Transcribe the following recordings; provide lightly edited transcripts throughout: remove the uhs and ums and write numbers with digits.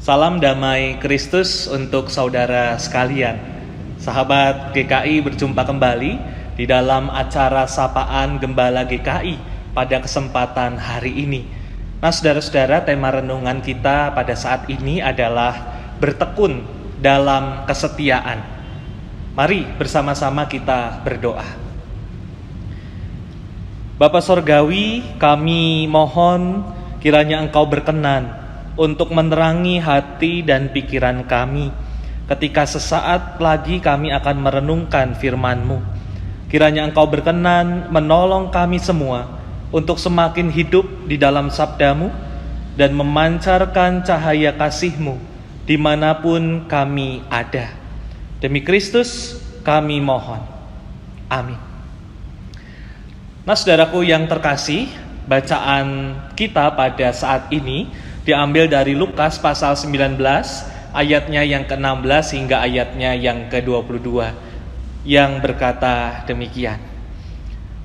Salam damai Kristus untuk saudara sekalian. Sahabat GKI berjumpa kembali di dalam acara Sapaan Gembala GKI pada kesempatan hari ini. Nah, saudara-saudara, tema renungan kita pada saat ini adalah bertekun dalam kesetiaan. Mari bersama-sama kita berdoa. Bapa Sorgawi, kami mohon kiranya Engkau berkenan untuk menerangi hati dan pikiran kami ketika sesaat lagi kami akan merenungkan firman-Mu. Kiranya Engkau berkenan menolong kami semua untuk semakin hidup di dalam sabda-Mu dan memancarkan cahaya kasih-Mu dimanapun kami ada. Demi Kristus kami mohon. Amin. Nah, saudaraku yang terkasih, bacaan kita pada saat ini diambil dari Lukas pasal 19 ayatnya yang ke-16 hingga ayatnya yang ke-22 yang berkata demikian.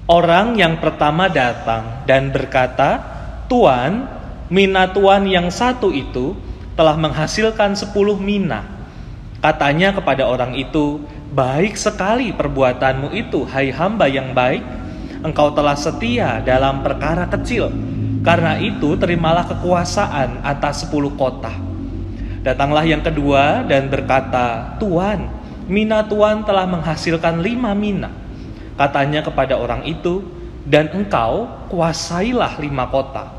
Orang yang pertama datang dan berkata, "Tuan, mina tuan yang satu itu telah menghasilkan 10 mina." Katanya kepada orang itu, "Baik sekali perbuatanmu itu, hai hamba yang baik. Engkau telah setia dalam perkara kecil. Karena itu terimalah kekuasaan atas 10 kota." Datanglah yang kedua dan berkata, "Tuan, mina tuan telah menghasilkan 5 mina." Katanya kepada orang itu, "Dan engkau kuasailah 5 kota."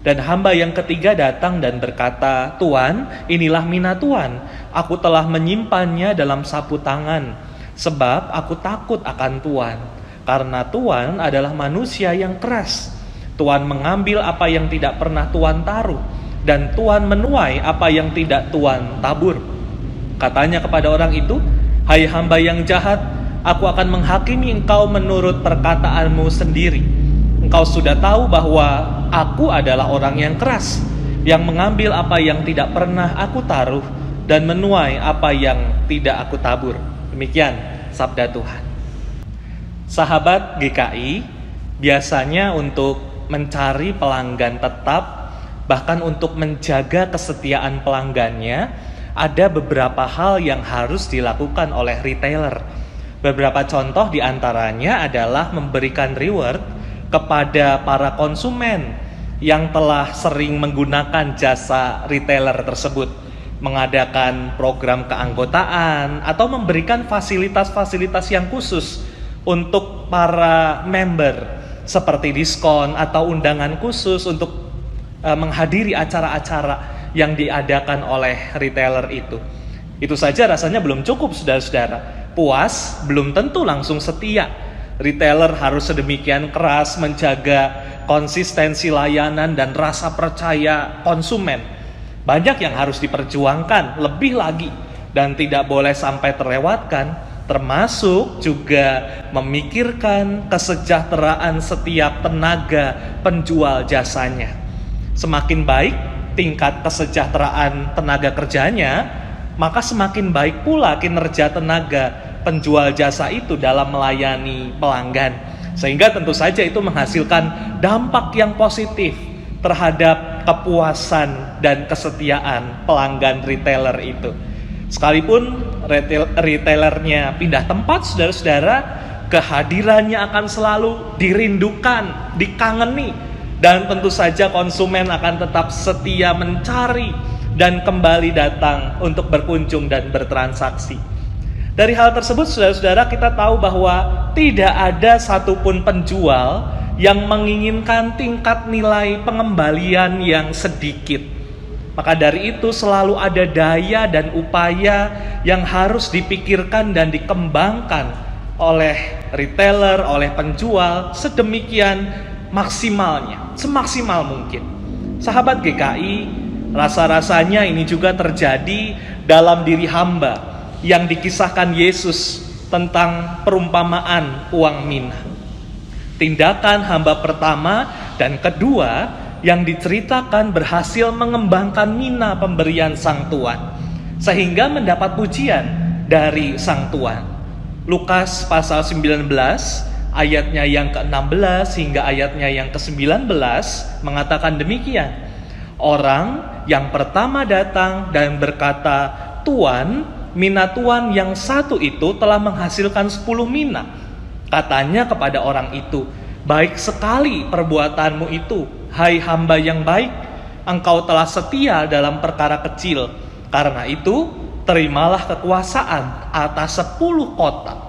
Dan hamba yang ketiga datang dan berkata, "Tuan, inilah mina tuan. Aku telah menyimpannya dalam sapu tangan, sebab aku takut akan tuan. Karena tuan adalah manusia yang keras. Tuan mengambil apa yang tidak pernah Tuan taruh, dan Tuan menuai apa yang tidak Tuan tabur." Katanya kepada orang itu, "Hai hamba yang jahat, aku akan menghakimi engkau menurut perkataanmu sendiri. Engkau sudah tahu bahwa aku adalah orang yang keras, yang mengambil apa yang tidak pernah aku taruh, dan menuai apa yang tidak aku tabur." Demikian sabda Tuhan. Sahabat GKI, biasanya untuk mencari pelanggan tetap, bahkan untuk menjaga kesetiaan pelanggannya, ada beberapa hal yang harus dilakukan oleh retailer. Beberapa contoh diantaranya adalah memberikan reward kepada para konsumen yang telah sering menggunakan jasa retailer tersebut, mengadakan program keanggotaan, atau memberikan fasilitas-fasilitas yang khusus untuk para member, seperti diskon atau undangan khusus untuk menghadiri acara-acara yang diadakan oleh retailer itu. Itu saja rasanya belum cukup, saudara-saudara. Puas belum tentu langsung setia. Retailer harus sedemikian keras menjaga konsistensi layanan dan rasa percaya konsumen. Banyak yang harus diperjuangkan lebih lagi dan tidak boleh sampai terlewatkan, termasuk juga memikirkan kesejahteraan setiap tenaga penjual jasanya. Semakin baik tingkat kesejahteraan tenaga kerjanya, maka semakin baik pula kinerja tenaga penjual jasa itu dalam melayani pelanggan. Sehingga tentu saja itu menghasilkan dampak yang positif terhadap kepuasan dan kesetiaan pelanggan retailer itu. Sekalipun retailernya pindah tempat, saudara-saudara, kehadirannya akan selalu dirindukan, dikangeni, dan tentu saja konsumen akan tetap setia mencari dan kembali datang untuk berkunjung dan bertransaksi. Dari hal tersebut, saudara-saudara, kita tahu bahwa tidak ada satupun penjual yang menginginkan tingkat nilai pengembalian yang sedikit. Maka dari itu selalu ada daya dan upaya yang harus dipikirkan dan dikembangkan oleh retailer, oleh penjual sedemikian maksimalnya, semaksimal mungkin. Sahabat GKI, rasa-rasanya ini juga terjadi dalam diri hamba yang dikisahkan Yesus tentang perumpamaan uang mina. Tindakan hamba pertama dan kedua yang diceritakan berhasil mengembangkan mina pemberian sang tuan, sehingga mendapat pujian dari sang tuan. Lukas pasal 19 ayatnya yang ke-16 hingga ayatnya yang ke-19 mengatakan demikian. Orang yang pertama datang dan berkata, "Tuan, mina tuan yang satu itu telah menghasilkan 10 mina." Katanya kepada orang itu, "Baik sekali perbuatanmu itu, hai hamba yang baik. Engkau telah setia dalam perkara kecil. Karena itu, terimalah kekuasaan atas 10 kota."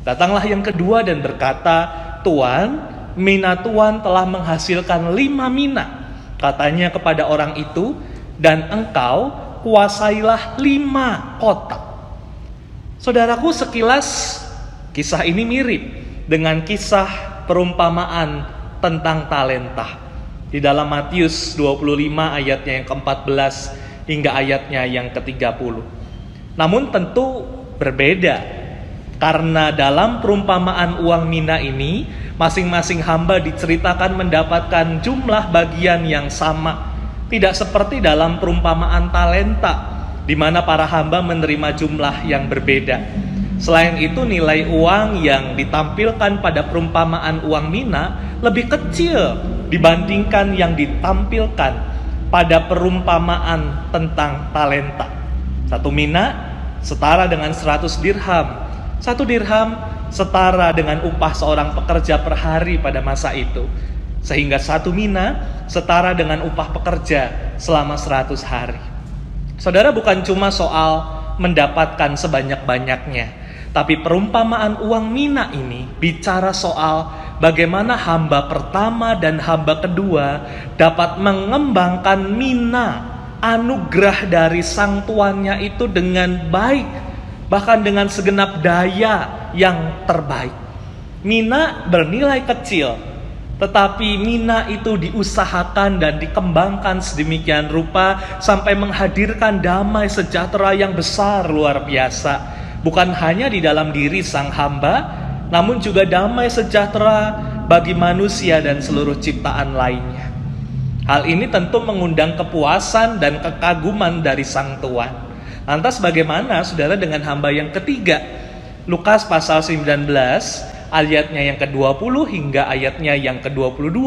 Datanglah yang kedua dan berkata, "Tuan, mina tuan telah menghasilkan 5 mina." Katanya kepada orang itu, "Dan engkau kuasailah 5 kota." Saudaraku, sekilas kisah ini mirip dengan kisah perumpamaan tentang talenta di dalam Matius 25 ayatnya yang ke-14 hingga ayatnya yang ke-30. Namun tentu berbeda, karena dalam perumpamaan uang mina ini, masing-masing hamba diceritakan mendapatkan jumlah bagian yang sama. Tidak seperti dalam perumpamaan talenta, di mana para hamba menerima jumlah yang berbeda. Selain itu, nilai uang yang ditampilkan pada perumpamaan uang mina lebih kecil dibandingkan yang ditampilkan pada perumpamaan tentang talenta. 1 mina setara dengan 100 dirham. 1 dirham setara dengan upah seorang pekerja per hari pada masa itu. Sehingga 1 mina setara dengan upah pekerja selama 100 hari. Saudara, bukan cuma soal mendapatkan sebanyak-banyaknya, tapi perumpamaan uang mina ini bicara soal bagaimana hamba pertama dan hamba kedua dapat mengembangkan mina, anugerah dari sang tuannya itu dengan baik, bahkan dengan segenap daya yang terbaik. Mina bernilai kecil, tetapi mina itu diusahakan dan dikembangkan sedemikian rupa sampai menghadirkan damai sejahtera yang besar luar biasa. Bukan hanya di dalam diri sang hamba, namun juga damai sejahtera bagi manusia dan seluruh ciptaan lainnya. Hal ini tentu mengundang kepuasan dan kekaguman dari sang tuan. Lantas bagaimana saudara dengan hamba yang ketiga? Lukas pasal 19 ayatnya yang ke-20 hingga ayatnya yang ke-22.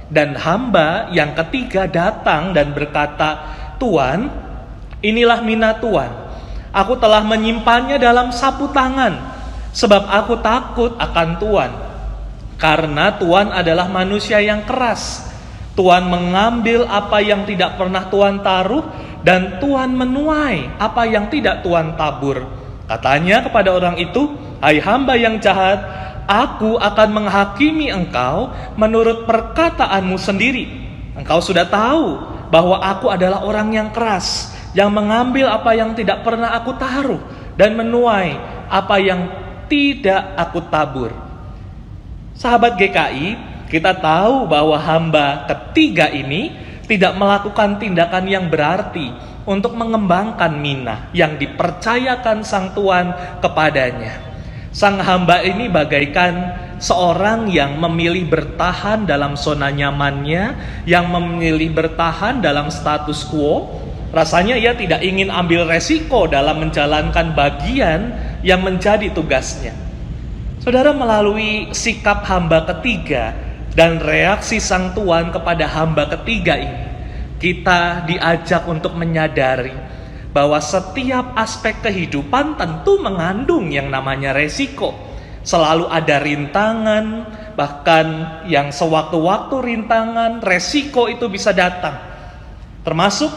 Dan hamba yang ketiga datang dan berkata, "Tuan, inilah mina tuan. Aku telah menyimpannya dalam sapu tangan, sebab aku takut akan tuan. Karena tuan adalah manusia yang keras. Tuan mengambil apa yang tidak pernah tuan taruh, dan Tuhan menuai apa yang tidak Tuhan tabur." Katanya kepada orang itu, "Hai hamba yang jahat, aku akan menghakimi engkau menurut perkataanmu sendiri. Engkau sudah tahu bahwa aku adalah orang yang keras, yang mengambil apa yang tidak pernah aku taruh, dan menuai apa yang tidak aku tabur." Sahabat GKI, kita tahu bahwa hamba ketiga ini tidak melakukan tindakan yang berarti untuk mengembangkan mina yang dipercayakan sang tuan kepadanya. Sang hamba ini bagaikan seorang yang memilih bertahan dalam zona nyamannya, yang memilih bertahan dalam status quo. Rasanya ia tidak ingin ambil resiko dalam menjalankan bagian yang menjadi tugasnya. Saudara, melalui sikap hamba ketiga dan reaksi sang tuan kepada hamba ketiga ini, kita diajak untuk menyadari bahwa setiap aspek kehidupan tentu mengandung yang namanya resiko. Selalu ada rintangan, bahkan yang sewaktu-waktu rintangan, resiko itu bisa datang. Termasuk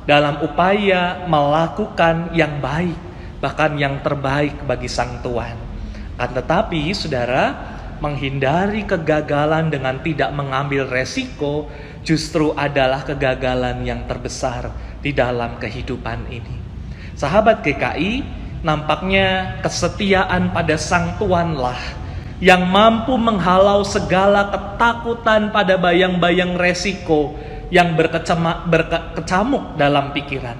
dalam upaya melakukan yang baik, bahkan yang terbaik bagi sang tuan. Tetapi saudara, menghindari kegagalan dengan tidak mengambil resiko justru adalah kegagalan yang terbesar di dalam kehidupan ini. Sahabat GKI, nampaknya kesetiaan pada sang tuanlah yang mampu menghalau segala ketakutan pada bayang-bayang resiko yang berkecamuk dalam pikiran.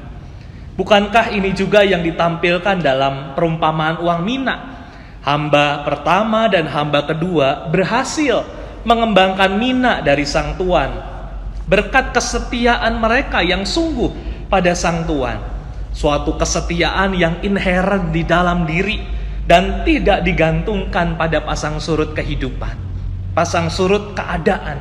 Bukankah ini juga yang ditampilkan dalam perumpamaan uang mina? Hamba pertama dan hamba kedua berhasil mengembangkan mina dari sang tuan berkat kesetiaan mereka yang sungguh pada sang tuan. Suatu kesetiaan yang inherent di dalam diri dan tidak digantungkan pada pasang surut kehidupan, pasang surut keadaan.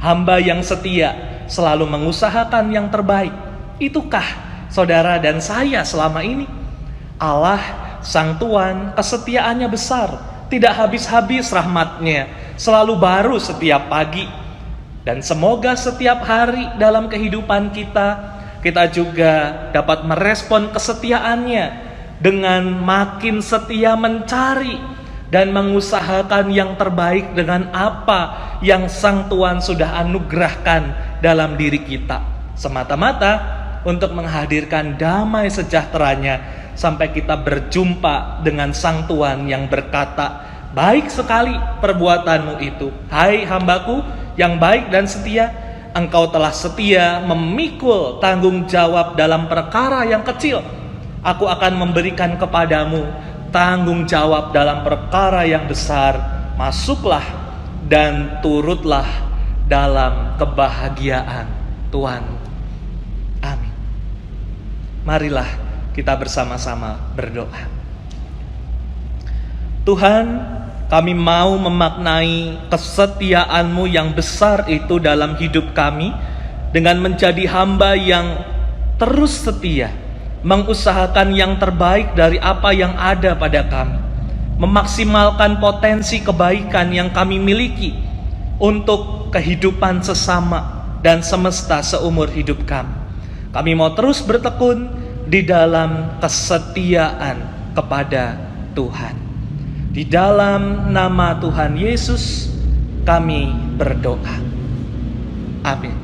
Hamba yang setia selalu mengusahakan yang terbaik. Itukah saudara dan saya selama ini? Allah, Sang Tuhan, kesetiaannya besar, tidak habis-habis rahmat-Nya, selalu baru setiap pagi. Dan semoga setiap hari dalam kehidupan kita juga dapat merespon kesetiaannya dengan makin setia mencari dan mengusahakan yang terbaik dengan apa yang Sang Tuhan sudah anugerahkan dalam diri kita, semata-mata untuk menghadirkan damai sejahteranya sampai kita berjumpa dengan Sang Tuhan yang berkata, "Baik sekali perbuatanmu itu, hai hambaku yang baik dan setia. Engkau telah setia memikul tanggung jawab dalam perkara yang kecil. Aku akan memberikan kepadamu tanggung jawab dalam perkara yang besar. Masuklah dan turutlah dalam kebahagiaan Tuhan." Amin. Marilah kita bersama-sama berdoa. Tuhan, kami mau memaknai kesetiaan-Mu yang besar itu dalam hidup kami dengan menjadi hamba yang terus setia, mengusahakan yang terbaik dari apa yang ada pada kami, memaksimalkan potensi kebaikan yang kami miliki untuk kehidupan sesama dan semesta seumur hidup kami. Kami mau terus bertekun di dalam kesetiaan kepada Tuhan. Di dalam nama Tuhan Yesus kami berdoa. Amin.